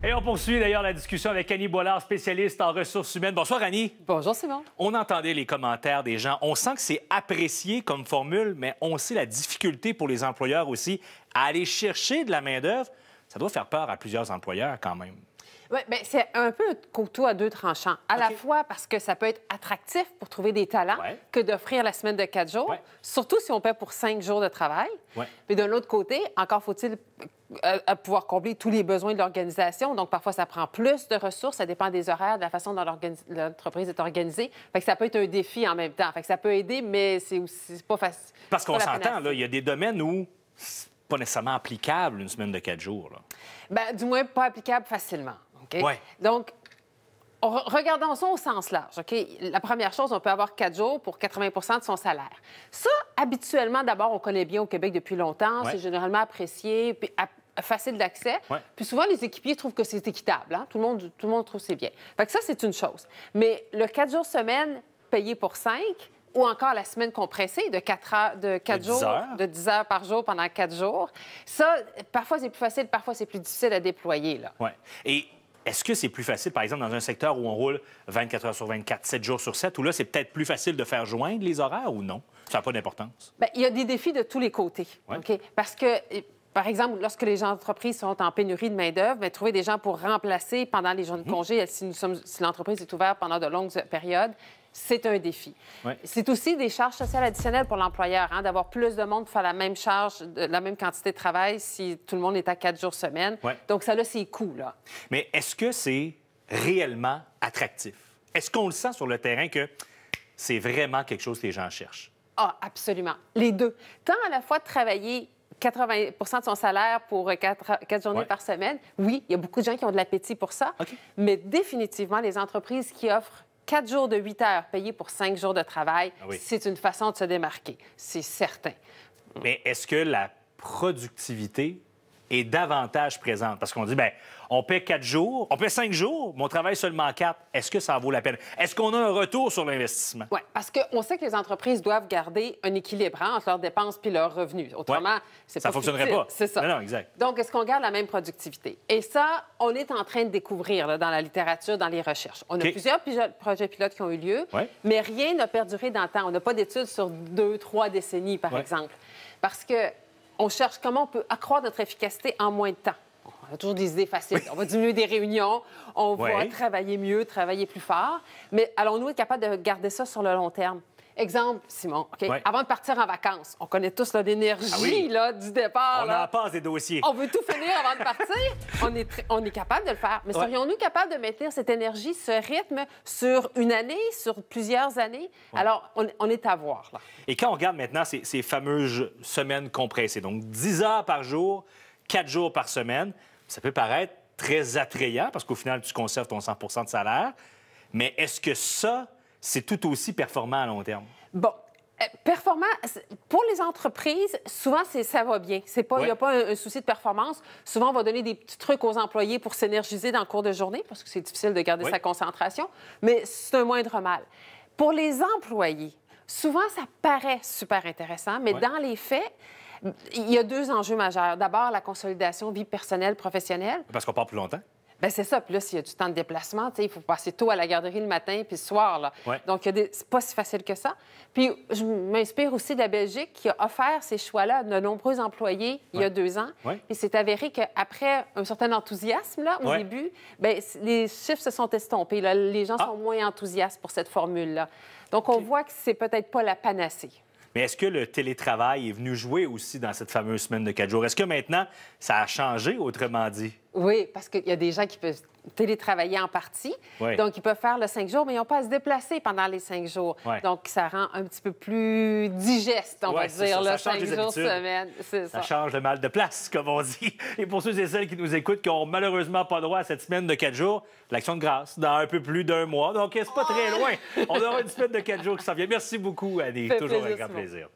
Et on poursuit d'ailleurs la discussion avec Annie Boilard, spécialiste en ressources humaines. Bonsoir, Annie. Bonjour, Simon. On entendait les commentaires des gens. On sent que c'est apprécié comme formule, mais on sait la difficulté pour les employeurs aussi à aller chercher de la main-d'œuvre. Ça doit faire peur à plusieurs employeurs quand même. Oui, bien, c'est un peu un couteau à deux tranchants. À la fois parce que ça peut être attractif pour trouver des talents que d'offrir la semaine de 4 jours, surtout si on paie pour 5 jours de travail. Puis d'un autre côté, encore faut-il pouvoir combler tous les besoins de l'organisation. Donc, parfois, ça prend plus de ressources. Ça dépend des horaires, de la façon dont l'entreprise est organisée. Fait que ça peut être un défi en même temps. Fait que ça peut aider, mais c'est aussi pas facile. Parce qu'on s'entend, là, il y a des domaines où c'est pas nécessairement applicable une semaine de 4 jours. Là. Bien, du moins, pas applicable facilement. Okay? Donc, regardons ça au sens large. OK? La première chose, on peut avoir 4 jours pour 80 de son salaire. Ça, habituellement, d'abord, on connaît bien au Québec depuis longtemps. C'est généralement apprécié, puis facile d'accès. Puis souvent, les équipiers trouvent que c'est équitable. Hein? Tout le monde trouve que c'est bien. Fait que ça, c'est une chose. Mais le 4 jours semaine payé pour 5, ou encore la semaine compressée de 4 jours, de 10 heures par jour pendant 4 jours, ça, parfois, c'est plus facile, parfois, c'est plus difficile à déployer. Là. Et est-ce que c'est plus facile, par exemple, dans un secteur où on roule 24 heures sur 24, 7 jours sur 7, où là, c'est peut-être plus facile de faire joindre les horaires ou non? Ça n'a pas d'importance? Bien, il y a des défis de tous les côtés. OK? Parce que, par exemple, lorsque les entreprises sont en pénurie de main-d'œuvre, trouver des gens pour remplacer pendant les jours de congé, si l'entreprise est ouverte pendant de longues périodes, c'est un défi. C'est aussi des charges sociales additionnelles pour l'employeur, hein, d'avoir plus de monde pour faire la même charge, la même quantité de travail si tout le monde est à 4 jours semaine. Donc, ça a ses coûts, là. Mais est-ce que c'est réellement attractif? Est-ce qu'on le sent sur le terrain que c'est vraiment quelque chose que les gens cherchent? Ah, absolument. Les deux. Tant à la fois de travailler 80 de son salaire pour 4 journées par semaine, oui, il y a beaucoup de gens qui ont de l'appétit pour ça, mais définitivement, les entreprises qui offrent 4 jours de 8 heures payés pour 5 jours de travail, c'est une façon de se démarquer. C'est certain. Mais est-ce que la productivité est davantage présente? Parce qu'on dit, bien, on paie 4 jours, on paie 5 jours, mais on travaille seulement 4. Est-ce que ça en vaut la peine? Est-ce qu'on a un retour sur l'investissement? Oui, parce qu'on sait que les entreprises doivent garder un équilibre entre leurs dépenses puis leurs revenus. Autrement, c'est pas ça ne fonctionnerait pas. C'est ça. Non, exact. Donc, est-ce qu'on garde la même productivité? Et ça, on est en train de découvrir là, dans la littérature, dans les recherches. On a plusieurs projets pilotes qui ont eu lieu, mais rien n'a perduré dans le temps. On n'a pas d'études sur 2-3 décennies, par exemple. Parce que on cherche comment on peut accroître notre efficacité en moins de temps. On a toujours des idées faciles. On va diminuer des réunions, on va travailler mieux, travailler plus fort. Mais allons-nous être capables de garder ça sur le long terme? Exemple, Simon, avant de partir en vacances, on connaît tous l'énergie du départ. On en passe des dossiers. On veut tout finir avant de partir. On est capable de le faire. Mais serions-nous capables de maintenir cette énergie, ce rythme sur une année, sur plusieurs années? Alors, on est à voir. Là. Et quand on regarde maintenant ces fameuses semaines compressées, donc 10 heures par jour, 4 jours par semaine, ça peut paraître très attrayant parce qu'au final, tu conserves ton 100 de salaire. Mais est-ce que ça, c'est tout aussi performant à long terme? Bon, performant, pour les entreprises, souvent, ça va bien. Il n'y a pas un souci de performance. Souvent, on va donner des petits trucs aux employés pour s'énergiser dans le cours de journée parce que c'est difficile de garder sa concentration, mais c'est un moindre mal. Pour les employés, souvent, ça paraît super intéressant, mais dans les faits, il y a 2 enjeux majeurs. D'abord, la consolidation vie personnelle, professionnelle. Parce qu'on part plus longtemps? Bien, c'est ça. Puis là, s'il y a du temps de déplacement, il faut passer tôt à la garderie le matin puis le soir. Là. Donc, c'est pas si facile que ça. Puis, je m'inspire aussi de la Belgique qui a offert ces choix-là à de nombreux employés il y a 2 ans. Puis, c'est avéré qu'après un certain enthousiasme, là, au début, bien, les chiffres se sont estompés. Là. Les gens sont moins enthousiastes pour cette formule-là. Donc, on voit que c'est peut-être pas la panacée. Mais est-ce que le télétravail est venu jouer aussi dans cette fameuse semaine de 4 jours? Est-ce que maintenant, ça a changé, autrement dit? Oui, parce qu'il y a des gens qui peuvent télétravailler en partie. Donc, ils peuvent faire le 5 jours, mais ils n'ont pas à se déplacer pendant les 5 jours. Donc, ça rend un petit peu plus digeste, on va dire, le 5 jours semaine. Ça change le mal de place, comme on dit. Et pour ceux et celles qui nous écoutent, qui n'ont malheureusement pas droit à cette semaine de 4 jours, l'Action de grâce, dans un peu plus d'1 mois. Donc, c'est pas très loin. On aura une semaine de 4 jours qui s'en vient. Merci beaucoup, Annie. Toujours un grand plaisir.